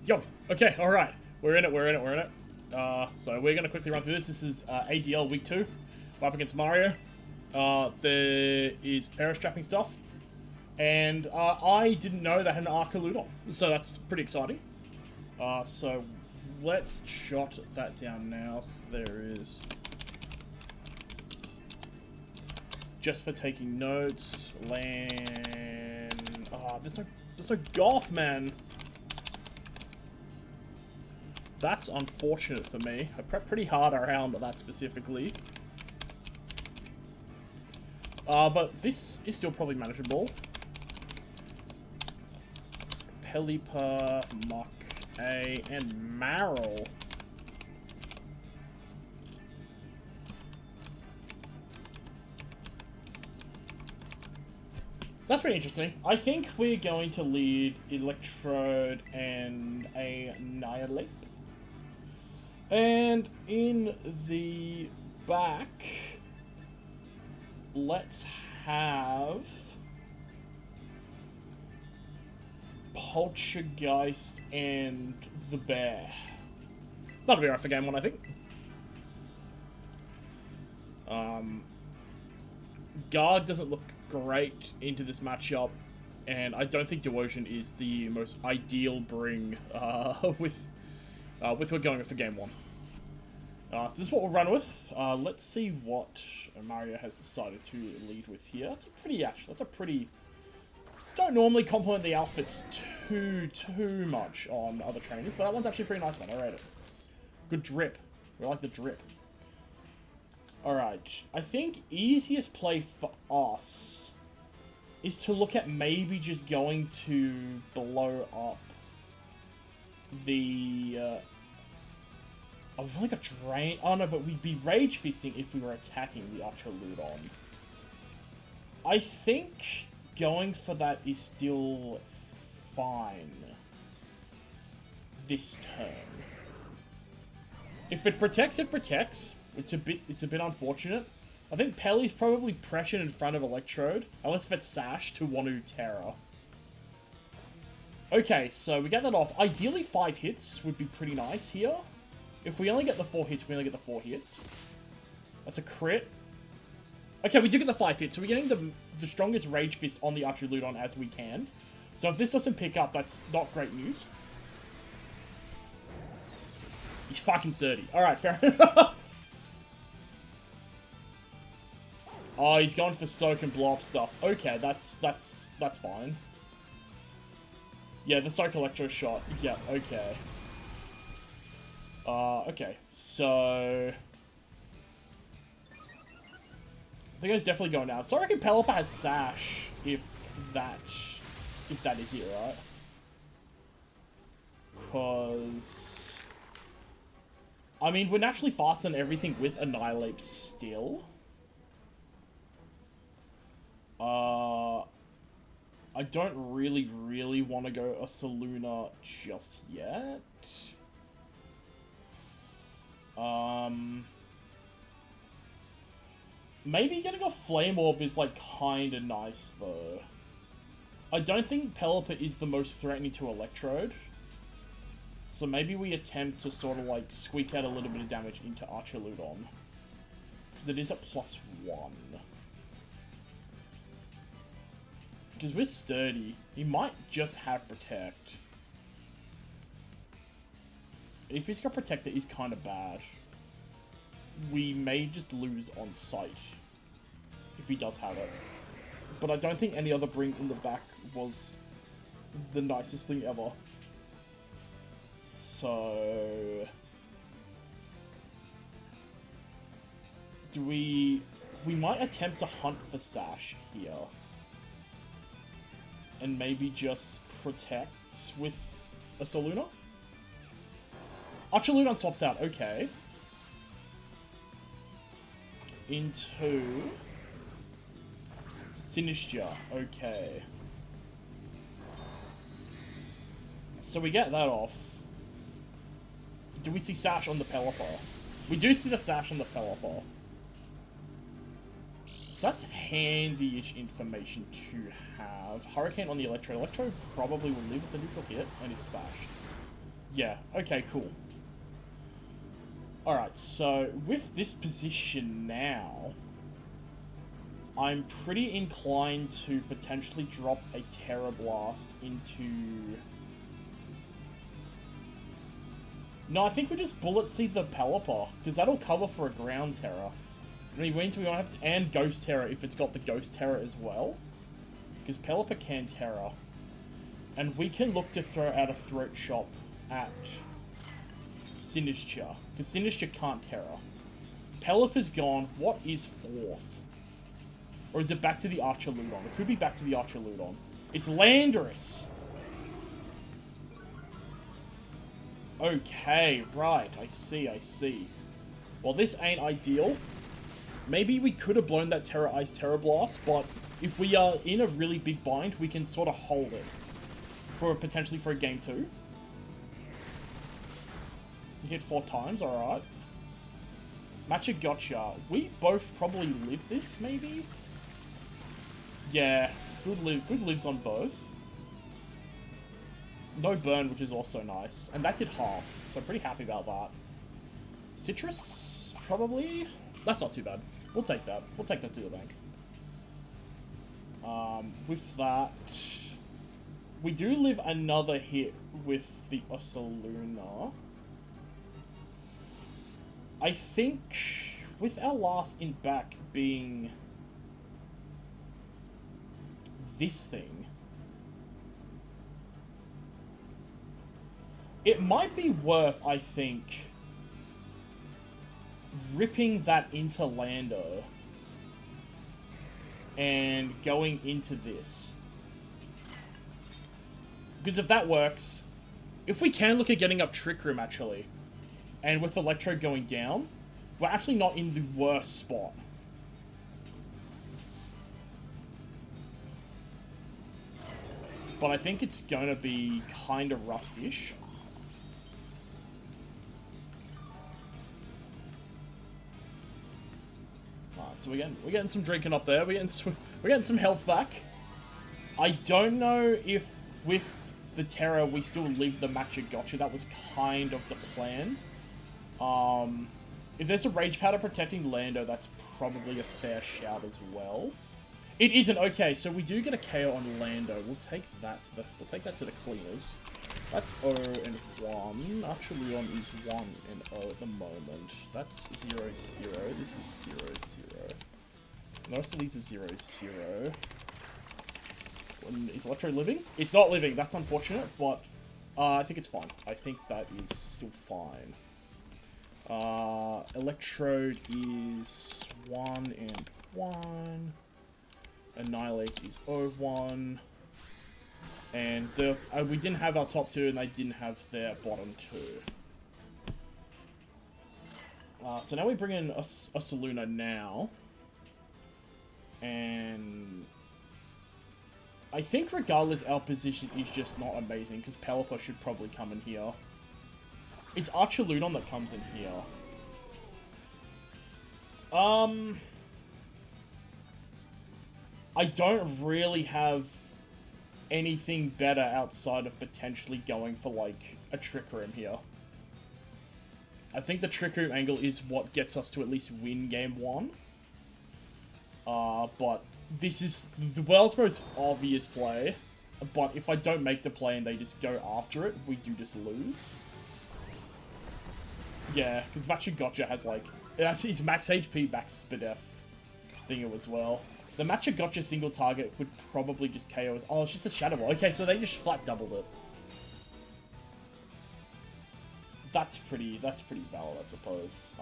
Yo, okay, alright. We're in it, we're in it, we're in it. So we're going to quickly run through this. This is ADL Week 2. We're up against Mario. There is parastrapping stuff. And I didn't know they had an Arcaludon. So that's pretty exciting. So let's jot that down now. So there is... Just for taking notes, land... there's no Goth, man. That's unfortunate for me. I prepped pretty hard around that specifically. But this is still probably manageable. Pelipper, Mach A, and Marl. So that's pretty interesting. I think we're going to lead Electrode and a Annihilate. And in the back, let's have Poltergeist and the Bear. That'll be right for game one, I think. Guard doesn't look great into this matchup, and I don't think Devotion is the most ideal bring with what we're going with for game one. So this is what we'll run with. Let's see what Mario has decided to lead with here. That's a pretty... Don't normally compliment the outfits too much on other trainers, but that one's actually a pretty nice one. I rate it. Good drip. We like the drip. Alright, I think easiest play for us is to look at maybe just going to blow up the... Oh, we've only got Drain... Oh no, but we'd be Rage Fisting if we were attacking the Archaludon. I think going for that is still fine this turn. If it protects, it protects. It's a bit unfortunate. I think Pelly's probably pressured in front of Electrode, unless if it's Sash to Wanu Terra. Okay, so we get that off. Ideally, 5 hits would be pretty nice here. If we only get the 4 hits, we only get the 4 hits. That's a crit. Okay, we do get the 5 hits, so we're getting the strongest Rage Fist on the Archaludon as we can. So if this doesn't pick up, that's not great news. He's fucking sturdy. Alright, fair enough. Oh, he's going for soak and blow up stuff. Okay, that's fine. Yeah, the soak electro shot. Yeah, okay. Okay, so... I think it's definitely going down. So I reckon Pelipper has Sash, if that is it, right? Because... I mean, we're naturally faster than everything with Annihilate still. I don't really want to go a Saluna just yet. Maybe getting a Flame Orb is, like, kinda nice, though. I don't think Pelipper is the most threatening to Electrode. So maybe we attempt to sort of, like, squeak out a little bit of damage into Archaludon. Because it is at +1. Because we're sturdy. He might just have Protect. If he's got Protect, it is kind of bad. We may just lose on sight. If he does have it. But I don't think any other bring in the back was the nicest thing ever. So... We might attempt to hunt for Sash here. And maybe just protect with a Saluna? Archaludon swaps out, okay. Into... Sinistra, okay. So we get that off. Do we see Sash on the Pelipper? We do see the Sash on the Pelipper. So that's handy-ish information to have. Hurricane on the Electro. Electro probably will leave it to neutral hit, and it's Sash. Yeah, okay, cool. Alright, so with this position now, I'm pretty inclined to potentially drop a Terra Blast into... No, I think we just Bullet Seed the Pelipper, because that'll cover for a Ground Terror. I mean, we don't have to... And Ghost Terror if it's got the Ghost Terror as well. Because Pelipper can Terror. And we can look to throw out a Throat Chop at Sinistcha, because Sinistcha can't Terror. Pelipper's gone. What is fourth? Or is it back to the Archaludon? It could be back to the Archaludon. It's Landorus! Okay, right. I see. Well, this ain't ideal. Maybe we could have blown that Terra Ice Terra Blast, but if we are in a really big bind, we can sort of hold it. Potentially for a game 2. You hit 4 times, alright. Matcha Gotcha. We both probably live this, maybe? Yeah, good lives on both. No burn, which is also nice. And that did half, so pretty happy about that. Citrus, probably? That's not too bad. We'll take that. We'll take that to the bank. With that... We do live another hit with the Ursaluna. I think with our last in back being this thing, it might be worth, I think, ripping that into Lando and going into this. Because if that works, if we can look at getting up Trick Room, actually, and with Electro going down, we're actually not in the worst spot. But I think it's going to be kind of rough-ish. So we're getting some drinking up there. We're getting some health back. I don't know if with the Terror we still leave the Matcha Gotcha. That was kind of the plan. If there's a Rage Powder protecting Lando, that's probably a fair shout as well. It isn't. Okay, so we do get a KO on Lando. We'll take that to the cleaners. That's 0 and 1. Archaludon is 1 and 0 at the moment. That's 0, 0. This is 0, 0. Most of these are 0, 0. Is Electro living? It's not living. That's unfortunate, but I think it's fine. I think that is still fine. Electrode is 1 and 1. Annihilate is 0, 1. And we didn't have our top 2, and they didn't have their bottom 2. So now we bring in a Saluna now. And I think regardless, our position is just not amazing, because Pelipper should probably come in here. It's Archaludon that comes in here. I don't really have anything better outside of potentially going for, like, a Trick Room here. I think the Trick Room angle is what gets us to at least win game 1. But this is the world's most obvious play. But if I don't make the play and they just go after it, we do just lose. Yeah, because Matcha Gotcha has, like, it's max HP, max Spadef thingo as well. The Matcha Gotcha single target would probably just KO us. Oh, it's just a Shadow Ball. Okay, so they just flat doubled it. That's pretty valid, I suppose.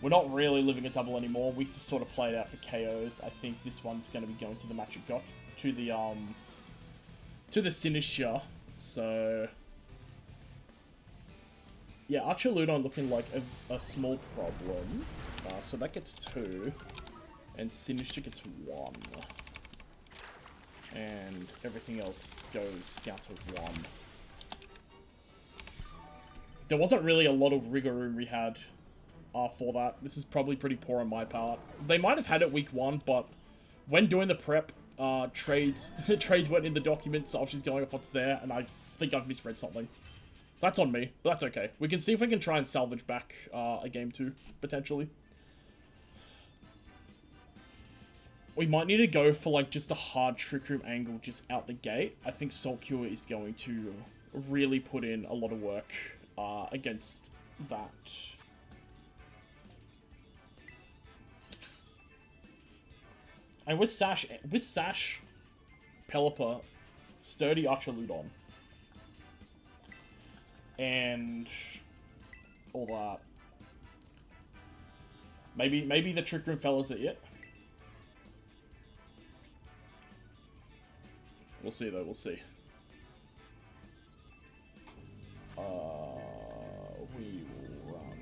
We're not really living a double anymore. We just sort of played out for KOs. I think this one's going to be going to the Matcha Gotcha, to the Sinistcha. So yeah, Archaludon looking like a small problem. So that gets 2. And Sinistcha gets 1. And everything else goes down to 1. There wasn't really a lot of wiggle room we had for that. This is probably pretty poor on my part. They might have had it week 1, but when doing the prep, trades trades weren't in the documents, so I was just going off what's there, and I think I've misread something. That's on me, but that's okay. We can see if we can try and salvage back a game 2, potentially. We might need to go for, like, just a hard Trick Room angle just out the gate. I think Salt Cure is going to really put in a lot of work against that. And with Sash, Pelipper, Sturdy Archaludon, and all that. Maybe the Trick Room fellas are it. We'll see though. We'll see. We will run.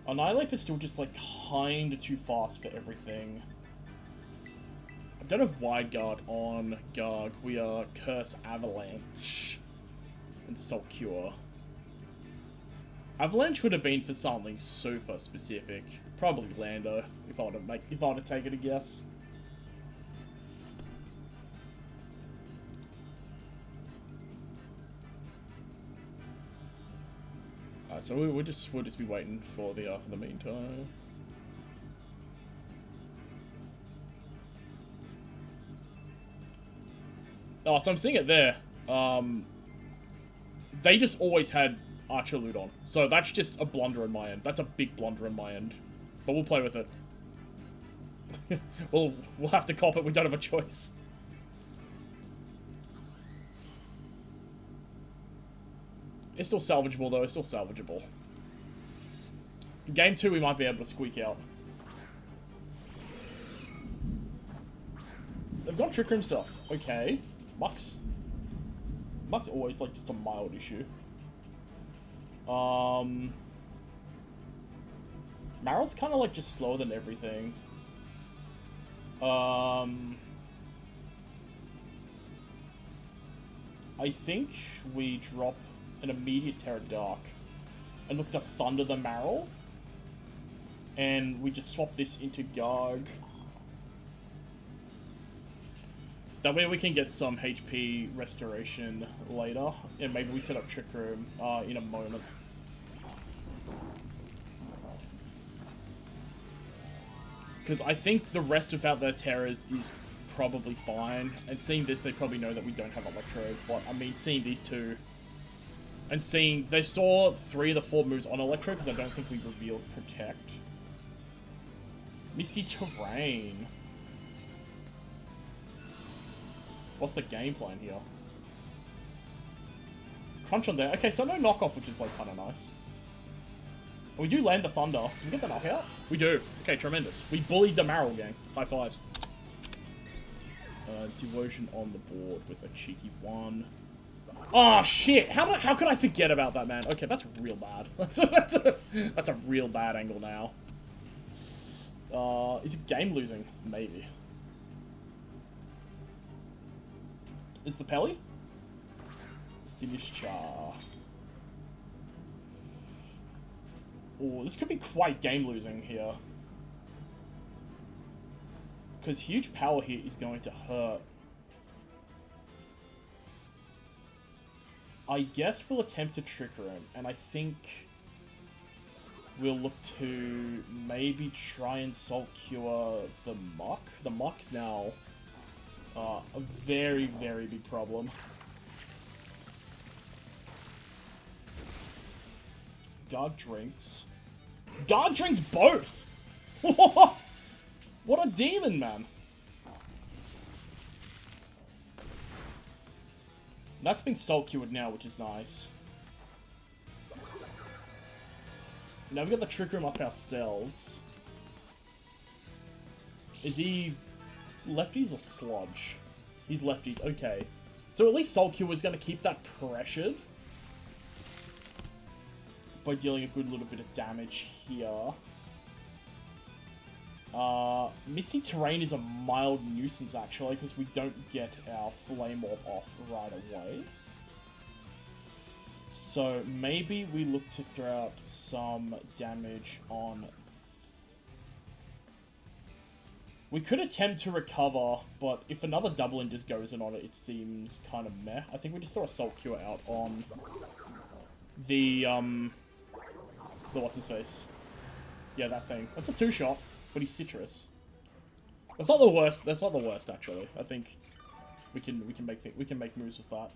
Annihilate is still just like kinda too fast for everything. I don't have Wide Guard on Garg. We are Curse Avalanche and Salt Cure. Avalanche would have been for something super specific. Probably Lando, if I were to take it a guess. Alright, so we'll just be waiting for the meantime. Oh, so I'm seeing it there. They just always had Archaludon, so that's just a blunder on my end. That's a big blunder on my end. But we'll play with it. we'll have to cop it. We don't have a choice. It's still salvageable, though. It's still salvageable. Game 2, we might be able to squeak out. They've got Trick Room stuff. Okay. Muck's always, like, just a mild issue. Marrow's kind of like just slower than everything. I think we drop an immediate Terra Dark and look to Thunder the Marrow. And we just swap this into Garg. That way we can get some HP restoration later. And maybe we set up Trick Room in a moment. Because I think the rest without their terrors is probably fine. And seeing this, they probably know that we don't have Electrode. But, I mean, seeing these two... And seeing... They saw 3 of the 4 moves on Electrode, because I don't think we revealed Protect. Misty Terrain. What's the game plan here? Crunch on there. Okay, so no knockoff, which is, like, kind of nice. We do land the Thunder. Can we get the knockout? We do. Okay, tremendous. We bullied the Marrow gang. High fives. Devotion on the board with a cheeky 1. Oh, shit! How could I forget about that, man? Okay, that's real bad. That's a real bad angle now. Is it game losing? Maybe. Is the Pelly? Sinish Char. Oh, this could be quite game losing here. Because huge power hit is going to hurt. I guess we'll attempt to Trick Room, and I think we'll look to maybe try and Salt Cure the Muck. The Muck is now a very, very big problem. Guard drinks. Guard drinks both! What a demon, man. That's being Salt Cured now, which is nice. Now we've got the Trick Room up ourselves. Is he lefties or sludge? He's lefties, okay. So at least Salt Cure is going to keep that pressured by dealing a good little bit of damage here. Misty Terrain is a mild nuisance, actually, because we don't get our Flame Orb off right away. So maybe we look to throw out some damage on We could attempt to recover, but if another double in just goes in on it, it seems kind of meh. I think we just throw a Salt Cure out on the what's-his-face. Yeah, that thing. That's a 2-shot, but he's citrus. That's not the worst. That's not the worst, actually. I think we can make moves with that.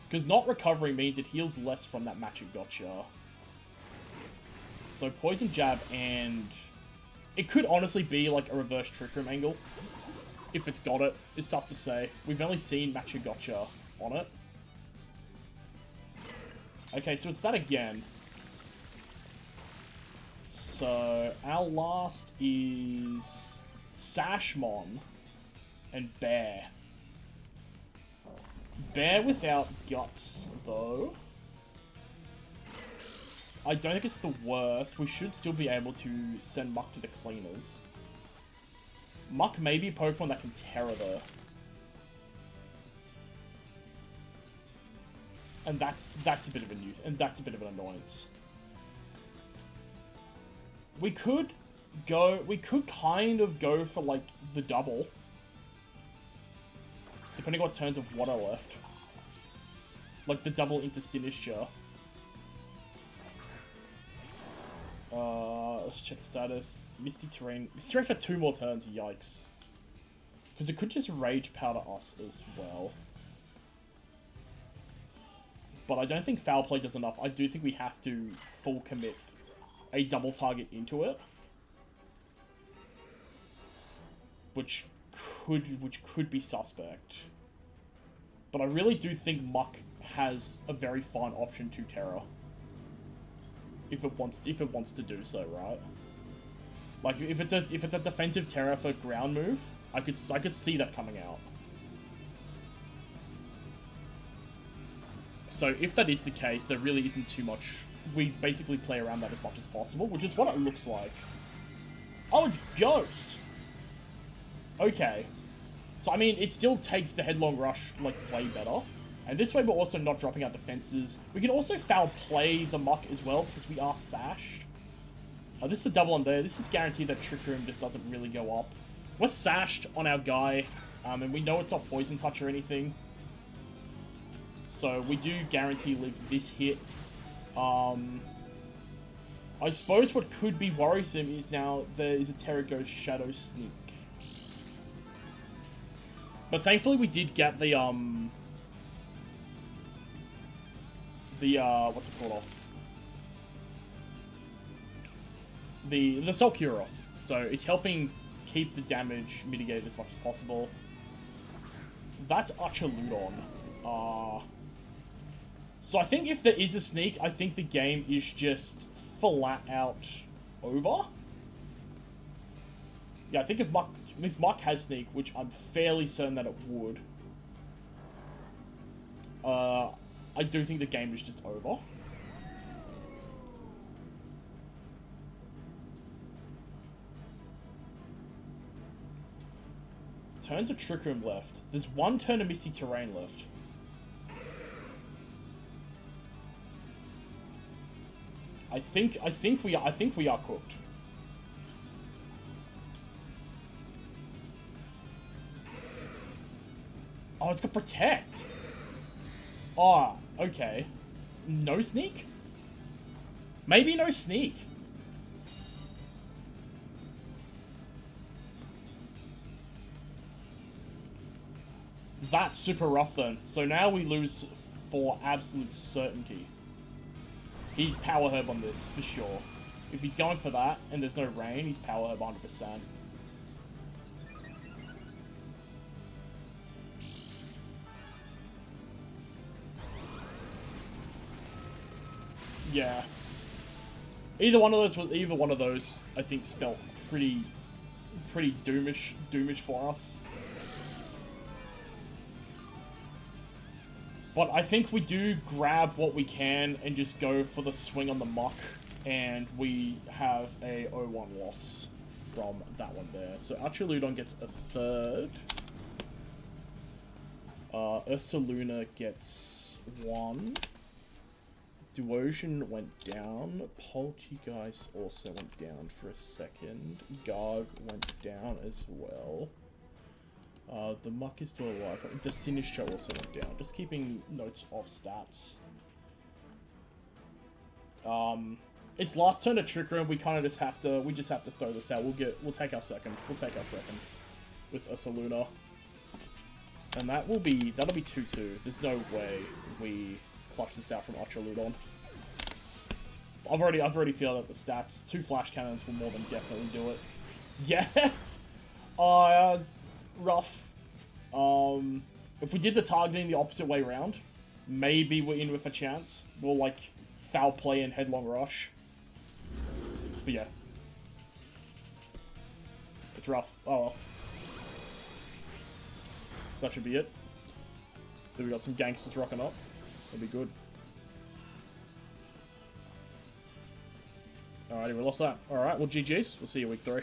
Because not recovering means it heals less from that Magic Gotcha. So Poison Jab, and it could honestly be like a reverse Trick Room angle. If it's got it, it's tough to say. We've only seen Magic Gotcha on it. Okay, so it's that again. So our last is Sashmon and Bear. Bear without Guts, though. I don't think it's the worst. We should still be able to send Muck to the cleaners. Muck may be a Pokemon that can Terra, though. And that's a bit of an annoyance. We could kind of go for like the double. Depending on what turns of what are left. Like the double into Sinistra. Let's check status. Misty Terrain. Misty Terrain for 2 more turns, yikes. Because it could just Rage Powder us as well. But I don't think Foul Play does enough. I do think we have to full commit a double target into it. Which could be suspect. But I really do think Muck has a very fine option to Terra. If it wants to do so, right? Like if it's a defensive Terra for ground move, I could see that coming out. So if that is the case, there really isn't too much. We basically play around that as much as possible, which is what it looks like. Oh, it's Ghost! Okay. So, I mean, it still takes the Headlong Rush, like, way better. And this way we're also not dropping our defenses. We can also foul play the Muck as well, because we are sashed. This is a double on there. This is guaranteed that Trick Room just doesn't really go up. We're sashed on our guy, and we know it's not Poison Touch or anything. So we do guarantee live this hit. I suppose what could be worrisome is now there is a Terraghost Shadow Sneak. But thankfully we did get the what's it called off? The Salt Cure off. So it's helping keep the damage mitigated as much as possible. That's Archaludon. So I think if there is a sneak, I think the game is just flat out over. Yeah, I think if Muck has sneak, which I'm fairly certain that it would, I do think the game is just over. Turn to Trick Room left. There's 1 turn of Misty Terrain left. I think we are cooked. Oh, it's got Protect. Oh, okay. No sneak? Maybe no sneak. That's super rough then. So now we lose for absolute certainty. He's Power Herb on this, for sure. If he's going for that, and there's no rain, he's Power Herb 100%. Yeah. Either one of those, I think, spelt pretty doomish for us. But I think we do grab what we can and just go for the swing on the Muck, and we have a 0-1 loss from that one there. So Archaludon gets a 3rd. Ursaluna gets 1. Duosion went down. Poltergeist also went down for a second. Garg went down as well. The Muck is still alive. The Sinister also went down. Just keeping notes of stats. It's last turn to Trick Room. We kind of just have to. We just have to throw this out. We'll take our second. We'll take our second with a Saluna, and that'll be 2-2. There's no way we clutch this out from Ultraludon. I've already feel that the stats 2 flash cannons will more than definitely do it. Yeah. Rough. If we did the targeting the opposite way around, maybe we're in with a chance. We'll like foul play and headlong rush. But yeah. It's rough. Oh well. That should be it. Then we got some gangsters rocking up. That'll be good. Alrighty, we lost that. Alright, well GG's. We'll see you week 3.